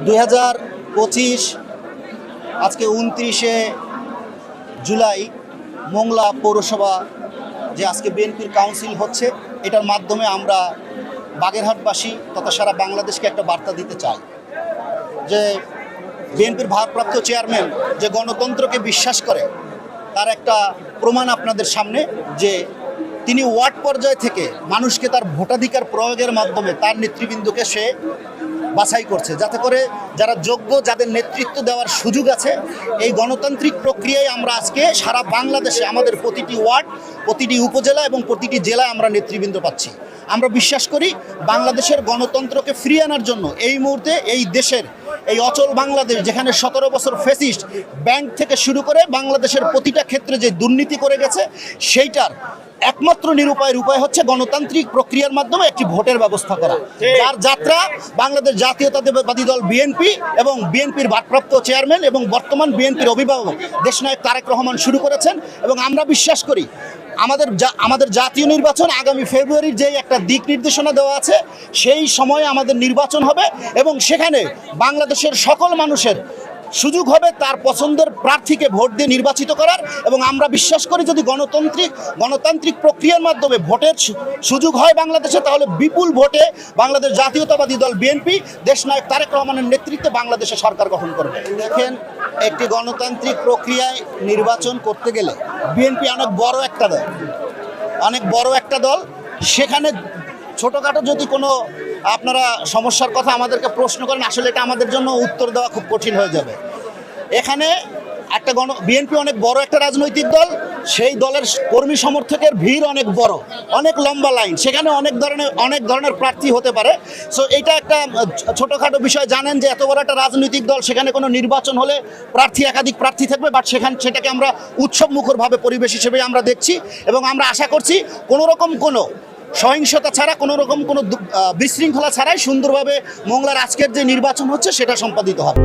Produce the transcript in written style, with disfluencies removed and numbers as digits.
2025 আজকে 29শে জুলাই মোংলা পৌরসভা যে আজকে বিএনপির কাউন্সিল হচ্ছে, এটার মাধ্যমে আমরা বাগেরহাটবাসী তথা সারা বাংলাদেশকে একটা বার্তা দিতে চাই যে বিএনপির ভারপ্রাপ্ত চেয়ারম্যান যে গণতন্ত্রকে বিশ্বাস করে তার একটা প্রমাণ আপনাদের সামনে, যে তিনি ওয়ার্ড পর্যায় থেকে মানুষকে তার ভোটাধিকার প্রয়োগের মাধ্যমে তার নেতৃবৃন্দকে সে বাছাই করছে, যাতে করে যারা যোগ্য, যাদের নেতৃত্ব দেওয়ার সুযোগ আছে, এই গণতান্ত্রিক প্রক্রিয়ায় আমরা আজকে সারা বাংলাদেশে আমাদের প্রতিটি ওয়ার্ড, প্রতিটি উপজেলা এবং প্রতিটি জেলায় আমরা নেতৃবৃন্দ পাচ্ছি। আমরা বিশ্বাস করি বাংলাদেশের গণতন্ত্রকে ফিরিয়ে আনার জন্য এই মুহূর্তে এই দেশের এই অচল বাংলাদেশ, যেখানে 17 বছর ফ্যাসিস্ট ব্যাংক থেকে শুরু করে বাংলাদেশের প্রতিটা ক্ষেত্রে যে দুর্নীতি করে গেছে, সেইটার একমাত্র নিরুপায়ের উপায় হচ্ছে গণতান্ত্রিক প্রক্রিয়ার মাধ্যমে একটি ভোটের ব্যবস্থা করা, যার যাত্রা বাংলাদেশ জাতীয়তাবাদী দল বিএনপি এবং বিএনপির ভারপ্রাপ্ত চেয়ারম্যান এবং বর্তমান বিএনপির অভিভাবক দেশনায়ক তারেক রহমান শুরু করেছেন। এবং আমরা বিশ্বাস করি আমাদের জাতীয় নির্বাচন আগামী ফেব্রুয়ারির যেই একটা দিক নির্দেশনা দেওয়া আছে, সেই সময়ে আমাদের নির্বাচন হবে এবং সেখানে বাংলাদেশের সকল মানুষের সুযোগ হবে তার পছন্দের প্রার্থীকে ভোট দিয়ে নির্বাচিত করার। এবং আমরা বিশ্বাস করি যদি গণতান্ত্রিক প্রক্রিয়ার মাধ্যমে ভোটের সুযোগ হয় বাংলাদেশে, তাহলে বিপুল ভোটে বাংলাদেশ জাতীয়তাবাদী দল বিএনপি দেশনায়ক তারেক রহমানের নেতৃত্বে বাংলাদেশে সরকার গঠন করবে। দেখেন, একটি গণতান্ত্রিক প্রক্রিয়ায় নির্বাচন করতে গেলে বিএনপি অনেক বড় একটা দল, সেখানে ছোটোখাটো যদি কোনো আপনারা সমস্যার কথা আমাদেরকে প্রশ্ন করেন, আসলে এটা আমাদের জন্য উত্তর দেওয়া খুব কঠিন হয়ে যাবে। এখানে একটা বিএনপি অনেক বড় একটা রাজনৈতিক দল, সেই দলের কর্মী সমর্থকের ভিড় অনেক বড়, অনেক লম্বা লাইন, সেখানে অনেক ধরনের প্রার্থী হতে পারে। সো এটা একটা ছোটোখাটো বিষয়। জানেন যে এত বড় একটা রাজনৈতিক দল, সেখানে কোনো নির্বাচন হলে একাধিক প্রার্থী থাকবে, বাট সেটাকে আমরা উৎসব মুখরভাবে পরিবেশ হিসেবে আমরা দেখছি। এবং আমরা আশা করছি কোনো সহিংসতা ছাড়া, কোনো বিশৃঙ্খলা ছাড়াই সুন্দরভাবে মোংলার আজকের যে নির্বাচন হচ্ছে সেটা সম্পাদিত হবে।